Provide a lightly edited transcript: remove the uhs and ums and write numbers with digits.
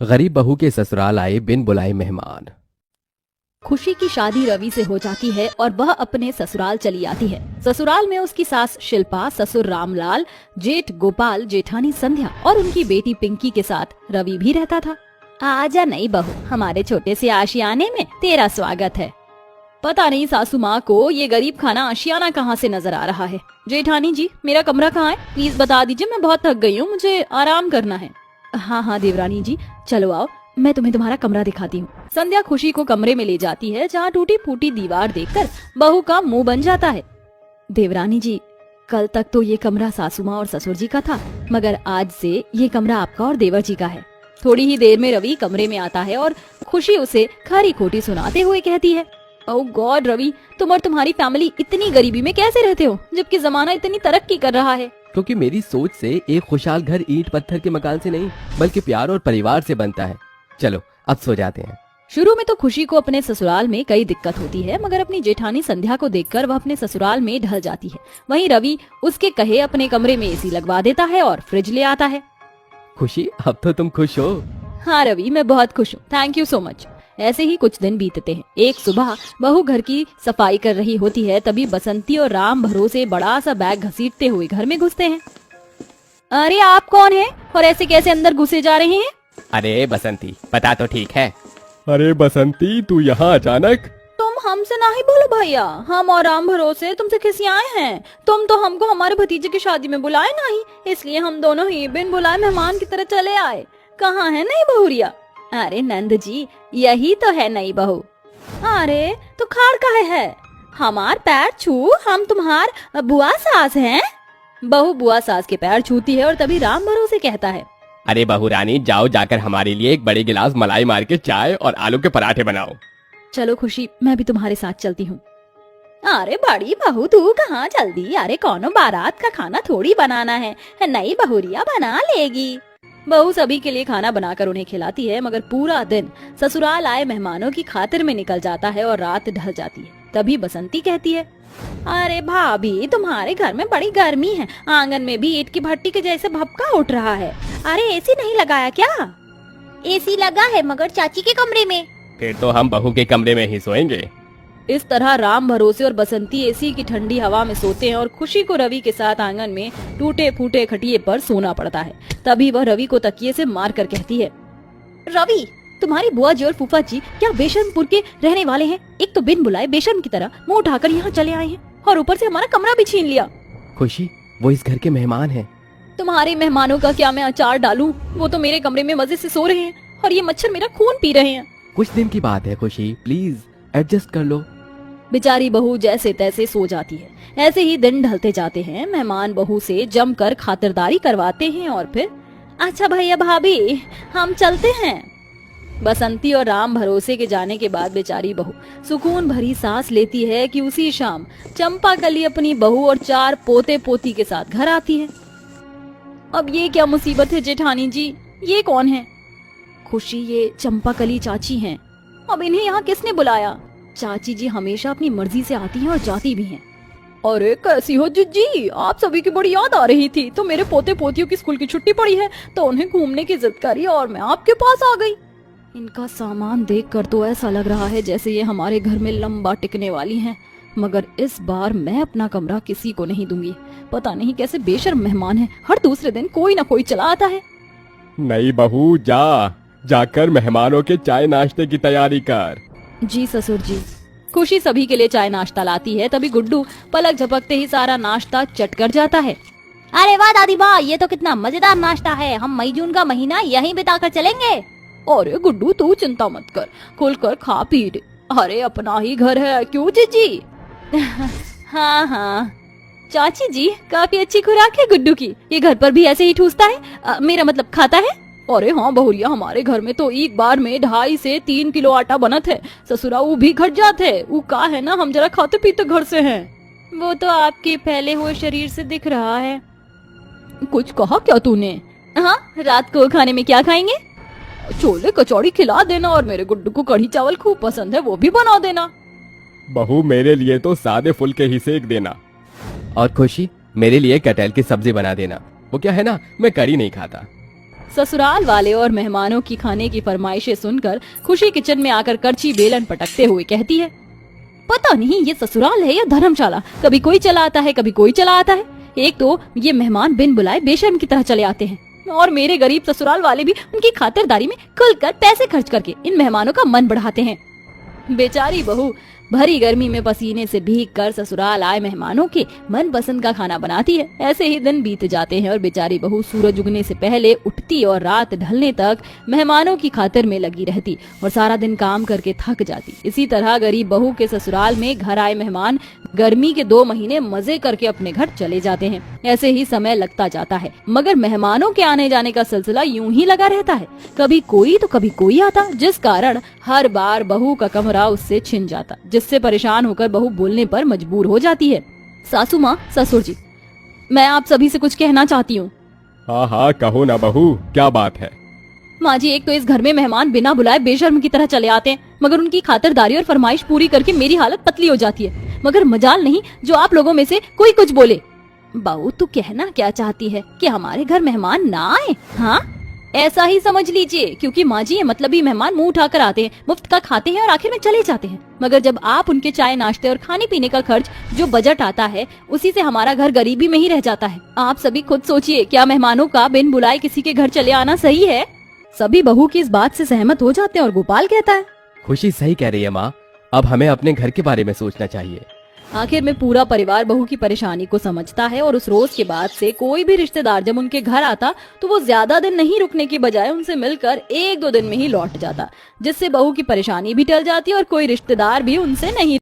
गरीब बहू के ससुराल आए बिन बुलाए मेहमान। खुशी की शादी रवि से हो जाती है और वह अपने ससुराल चली आती है। ससुराल में उसकी सास शिल्पा, ससुर रामलाल, जेठ गोपाल, जेठानी संध्या और उनकी बेटी पिंकी के साथ रवि भी रहता था। आजा नई बहू, हमारे छोटे से आशियाने में तेरा स्वागत है। पता नहीं सासू माँ को ये गरीब खाना आशियाना कहाँ से नजर आ रहा है। जेठानी जी, मेरा कमरा कहाँ है? प्लीज बता दीजिए, मैं बहुत थक गई हूँ, मुझे आराम करना है। हाँ हाँ देवरानी जी, चलो आओ, मैं तुम्हें तुम्हारा कमरा दिखाती हूँ। संध्या खुशी को कमरे में ले जाती है, जहाँ टूटी फूटी दीवार देखकर बहू का मुंह बन जाता है। देवरानी जी, कल तक तो ये कमरा सासू माँ और ससुर जी का था, मगर आज से ये कमरा आपका और देवर जी का है। थोड़ी ही देर में रवि कमरे में आता है और खुशी उसे खरी खोटी सुनाते हुए कहती है, ओह गॉड रवि, तुम और तुम्हारी फैमिली इतनी गरीबी में कैसे रहते हो, जबकि जमाना इतनी तरक्की कर रहा है। क्योंकि मेरी सोच से एक खुशहाल घर ईंट पत्थर के मकान से नहीं बल्कि प्यार और परिवार से बनता है। चलो अब सो जाते हैं। शुरू में तो खुशी को अपने ससुराल में कई दिक्कत होती है, मगर अपनी जेठानी संध्या को देखकर वह अपने ससुराल में ढल जाती है। वहीं रवि उसके कहे अपने कमरे में एसी लगवा देता है और फ्रिज ले आता है। खुशी, अब तो तुम खुश हो? हाँ रवि, मैं बहुत खुश हूँ, थैंक यू सो मच। ऐसे ही कुछ दिन बीतते हैं। एक सुबह बहू घर की सफाई कर रही होती है, तभी बसंती और राम भरोसे बड़ा सा बैग घसीटते हुए घर में घुसते हैं। अरे आप कौन हैं और ऐसे कैसे अंदर घुसे जा रहे हैं? अरे बसंती, पता तो ठीक है। अरे बसंती, तू यहाँ अचानक? तुम हमसे ना ही बोलो भैया, हम और राम भरोसे तुमसे किसी आए हैं। तुम तो हमको हमारे भतीजे की शादी में बुलाए नहीं, इसलिए हम दोनों ही बिन बुलाए मेहमान की तरह चले आए। कहाँ है नई बहुरिया? अरे नंद जी, यही तो है नई बहू। अरे तो खाड़ काहे है? हमार पैर छू, हम तुम्हार बुआ सास हैं। बहू बुआ सास के पैर छूती है और तभी राम भरोसे कहता है, अरे बहू रानी, जाओ जाकर हमारे लिए एक बड़े गिलास मलाई मार के चाय और आलू के पराठे बनाओ। चलो खुशी, मैं भी तुम्हारे साथ चलती हूँ। अरे बड़ी बहू, तू कहाँ जल्दी? अरे कौनो बारात का खाना थोड़ी बनाना है, नई बहुरिया बना लेगी। बहू सभी के लिए खाना बनाकर उन्हें खिलाती है, मगर पूरा दिन ससुराल आए मेहमानों की खातिर में निकल जाता है और रात ढल जाती है। तभी बसंती कहती है, अरे भाभी, तुम्हारे घर में बड़ी गर्मी है, आंगन में भी ईंट की भट्टी के जैसे भपका उठ रहा है। अरे एसी नहीं लगाया क्या? एसी लगा है, मगर चाची के कमरे में। फिर तो हम बहू के कमरे में ही सोएंगे। इस तरह राम भरोसे और बसंती एसी की ठंडी हवा में सोते हैं और खुशी को रवि के साथ आंगन में टूटे फूटे खटिए पर सोना पड़ता है। तभी वह रवि को तकिए से मार कर कहती है, रवि, तुम्हारी बुआ जी और फूफा जी क्या बेशर्मपुर के रहने वाले हैं? एक तो बिन बुलाए बेशर्म की तरह मुंह उठाकर यहाँ चले आए हैं और ऊपर से हमारा कमरा भी छीन लिया। खुशी, वो इस घर के मेहमान हैं। तुम्हारे मेहमानों का क्या मैं अचार डालूं? वो तो मेरे कमरे में मजे से सो रहे हैं और ये मच्छर मेरा खून पी रहे हैं। कुछ दिन की बात है खुशी, प्लीज एडजस्ट कर लो। बेचारी बहू जैसे तैसे सो जाती है। ऐसे ही दिन ढलते जाते हैं। मेहमान बहू से जमकर खातिरदारी करवाते हैं और फिर, अच्छा भैया भाभी, हम चलते हैं। बसंती और राम भरोसे के जाने के बाद बेचारी बहू सुकून भरी सांस लेती है कि उसी शाम चंपाकली अपनी बहू और 4 पोते पोती के साथ घर आती है। अब ये क्या मुसीबत है जेठानी जी? ये कौन है? खुशी, ये चंपाकली चाची हैं। अब इन्हें यहाँ किसने बुलाया? चाची जी हमेशा अपनी मर्जी से आती हैं और जाती भी हैं। अरे कैसी हो जीजी? आप सभी की बड़ी याद आ रही थी, तो मेरे पोते पोतियों की स्कूल की छुट्टी पड़ी है, तो उन्हें घूमने की जिद करी और मैं आपके पास आ गई। इनका सामान देखकर तो ऐसा लग रहा है जैसे ये हमारे घर में लंबा टिकने वाली हैं, मगर इस बार मैं अपना कमरा किसी को नहीं दूंगी। पता नहीं कैसे बेशर्म मेहमान हैं, हर दूसरे दिन कोई ना कोई चला आता है। नई बहू, जाकर मेहमानों के चाय नाश्ते की तैयारी कर। जी ससुर जी। खुशी सभी के लिए चाय नाश्ता लाती है। तभी गुड्डू पलक झपकते ही सारा नाश्ता चट कर जाता है। अरे वाह दादी वाह, ये तो कितना मजेदार नाश्ता है, हम मई जून का महीना यहीं बिताकर चलेंगे। अरे गुड्डू, तू चिंता मत कर, खुलकर खा पी ले। अरे अपना ही घर है, क्यों जीजी? हाँ हाँ चाची जी, काफी अच्छी खुराक है गुड्डू की। ये घर पर भी ऐसे ही ठूसता है, मेरा मतलब खाता है। अरे हाँ बहुरिया, हमारे घर में तो एक बार में 2.5 से 3 किलो आटा बनत है। ससुरा वो भी घट जाते है, वो का है ना, हम जरा खाते पीते घर से हैं। वो तो आपके फैले हुए शरीर से दिख रहा है। कुछ कहा क्या तूने? हाँ, रात को खाने में क्या खाएंगे? छोले कचौड़ी खिला देना, और मेरे गुड्डू को कढ़ी चावल खूब पसंद है, वो भी बना देना। बहू, मेरे लिए तो सादे फुल्के ही सेक देना। और खुशी, मेरे लिए कटहल की सब्जी बना देना। वो क्या है ना, मैं करी नहीं खाता। ससुराल वाले और मेहमानों की खाने की फरमाइशें सुनकर खुशी किचन में आकर करछी बेलन पटकते हुए कहती है, पता नहीं ये ससुराल है या धर्मशाला, कभी कोई चला आता है कभी कोई चला आता है। एक तो ये मेहमान बिन बुलाए बेशर्म की तरह चले आते हैं और मेरे गरीब ससुराल वाले भी उनकी खातिरदारी में खुलकर पैसे खर्च करके इन मेहमानों का मन बढ़ाते हैं। बेचारी बहू भरी गर्मी में पसीने से भीग कर ससुराल आए मेहमानों के मन पसंद का खाना बनाती है। ऐसे ही दिन बीत जाते हैं और बेचारी बहू सूरज उगने से पहले उठती और रात ढलने तक मेहमानों की खातिर में लगी रहती और सारा दिन काम करके थक जाती। इसी तरह गरीब बहू के ससुराल में घर आए मेहमान गर्मी के 2 महीने मजे करके अपने घर चले जाते हैं। ऐसे ही समय लगता जाता है, मगर मेहमानों के आने जाने का सिलसिला यूं ही लगा रहता है। कभी कोई तो कभी कोई आता, जिस कारण हर बार बहू का कमरा उससे छिन जाता, जिससे परेशान होकर बहू बोलने पर मजबूर हो जाती है। सासू माँ, ससुर जी, मैं आप सभी से कुछ कहना चाहती हूँ। हाँ हाँ कहो ना बहू, क्या बात है? माँ जी, एक तो इस घर में मेहमान बिना बुलाए बेशर्म की तरह चले आते हैं, मगर उनकी खातिरदारी और फरमाइश पूरी करके मेरी हालत पतली हो जाती है। मगर मजाल नहीं जो आप लोगों में से कोई कुछ बोले। बहू, तू कहना क्या चाहती है कि हमारे घर मेहमान ना आए? हाँ, ऐसा ही समझ लीजिए, क्योंकि माँ जी ये मतलबी मेहमान मुंह उठाकर आते हैं, मुफ्त का खाते हैं और आखिर में चले जाते हैं। मगर जब आप उनके चाय नाश्ते और खाने पीने का खर्च जो बजट आता है, उसी से हमारा घर गरीबी में ही रह जाता है। आप सभी खुद सोचिए, क्या मेहमानों का बिन बुलाए किसी के घर चले आना सही है? सभी बहू की इस बात से सहमत हो जाते हैं और गोपाल कहता है, खुशी सही कह रही है माँ, अब हमें अपने घर के बारे में सोचना चाहिए। आखिर में पूरा परिवार बहू की परेशानी को समझता है और उस रोज के बाद से कोई भी रिश्तेदार जब उनके घर आता तो वो ज्यादा दिन नहीं रुकने की बजाय उनसे मिलकर 1-2 दिन में ही लौट जाता, जिससे बहू की परेशानी भी टल जाती और कोई रिश्तेदार भी उनसे नहीं